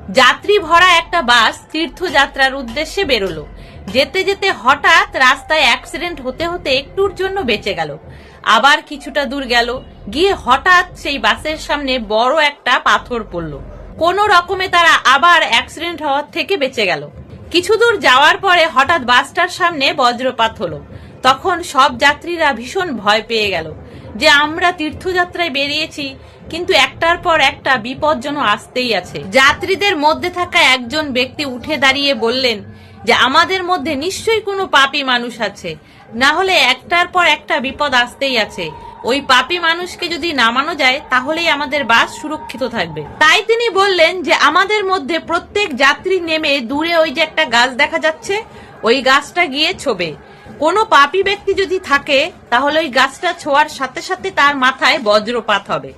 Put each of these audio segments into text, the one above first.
যাত্রী ভরা একটা বাস তীর্থযাত্রার উদ্দেশ্যে বেরোলো। যেতে যেতে হঠাৎ রাস্তায় অ্যাক্সিডেন্ট হতে হতে একটুর জন্য বেঁচে গেল। আবার কিছুটা দূর গেল, গিয়ে হঠাৎ সেই বাসের সামনে বড় একটা পাথর পড়লো। কোনো রকমে তারা আবার অ্যাক্সিডেন্ট হওয়ার থেকে বেঁচে গেল। কিছু দূর যাওয়ার পরে হঠাৎ বাসটার সামনে বজ্রপাত হলো। তখন সব যাত্রীরা ভীষণ ভয় পেয়ে গেল যে আমরা তীর্থযাত্রায় বেরিয়েছি, কিন্তু একটার পর একটা বিপদ যেন আসতেই আছে। যাত্রীদের মধ্যে থাকা একজন ব্যক্তি উঠে দাঁড়িয়ে বললেন যে আমাদের মধ্যে নিশ্চয়ই কোনো পাপী মানুষ আছে, না হলে একটার পর একটা বিপদ আসতেই আছে। ওই পাপী মানুষকে যদি নামানো যায় তাহলেই আমাদের বাস সুরক্ষিত থাকবে। তাই তিনি বললেন যে আমাদের মধ্যে প্রত্যেক যাত্রী নেমে দূরে ওই যে একটা গাছ দেখা যাচ্ছে, ওই গাছটা গিয়ে ছোবে। কোনো পাপী ব্যক্তি যদি থাকে তাহলে ওই গাছটা ছোঁয়ার সাথে সাথে তার মাথায় বজ্রপাত হবে।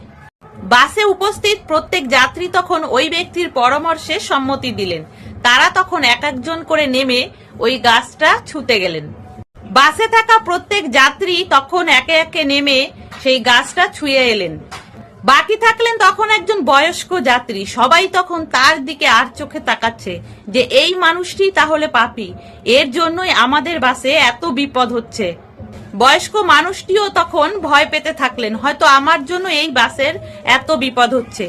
বাসে উপস্থিত প্রত্যেক যাত্রী তখন ওই ব্যক্তির পরামর্শে সম্মতি দিলেন। তারা তখন এক একজন করে নেমে ওই গাছটা ছুঁতে গেলেন। বাসে থাকা প্রত্যেক যাত্রী তখন একে একে নেমে সেই গাছটা ছুঁয়ে এলেন। বাকি থাকলেন তখন একজন বয়স্ক যাত্রী। সবাই তখন তার দিকে আর চোখে তাকাচ্ছে যে এই মানুষটি তাহলে পাপী, এর জন্যই আমাদের বাসে এত বিপদ হচ্ছে। বয়স্ক মানুষটিও তখন ভয় পেতে থাকলেন, হয়তো আমার জন্য এই বাসের এত বিপদ হচ্ছে।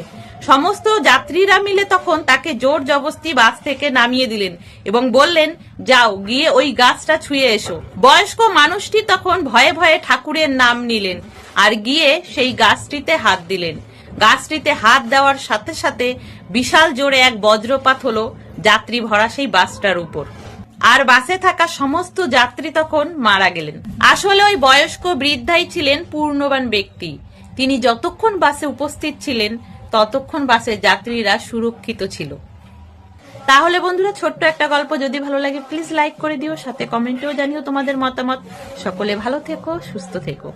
সমস্ত যাত্রীরা মিলে তখন তাকে জোর জবরদস্তি বাস থেকে নামিয়ে দিলেন এবং বললেন যাও গিয়ে ওই গাছটা ছুঁয়ে এসো। বয়স্ক মানুষটি তখন ভয়ে ভয়ে ঠাকুরের নাম নিলেন আর গিয়ে সেই গাছটিতে হাত দিলেন। গাছটিতে হাত দেওয়ার সাথে সাথে বিশাল জোরে এক বজ্রপাত হলো যাত্রী ভরা সেই বাসটার উপর, আর বাসে থাকা সমস্ত যাত্রী তখন মারা গেলেন। আসলে ওই বয়স্ক বৃদ্ধাই ছিলেন পূর্ণবান ব্যক্তি। তিনি যতক্ষণ বাসে উপস্থিত ছিলেন ততক্ষণ বাসের যাত্রীরা সুরক্ষিত ছিল। তাহলে বন্ধুরা, ছোট্ট একটা গল্প যদি ভালো লাগে প্লিজ লাইক করে দিও, সাথে কমেন্টেও জানিও তোমাদের মতামত। সকলে ভালো থেকো, সুস্থ থেকো।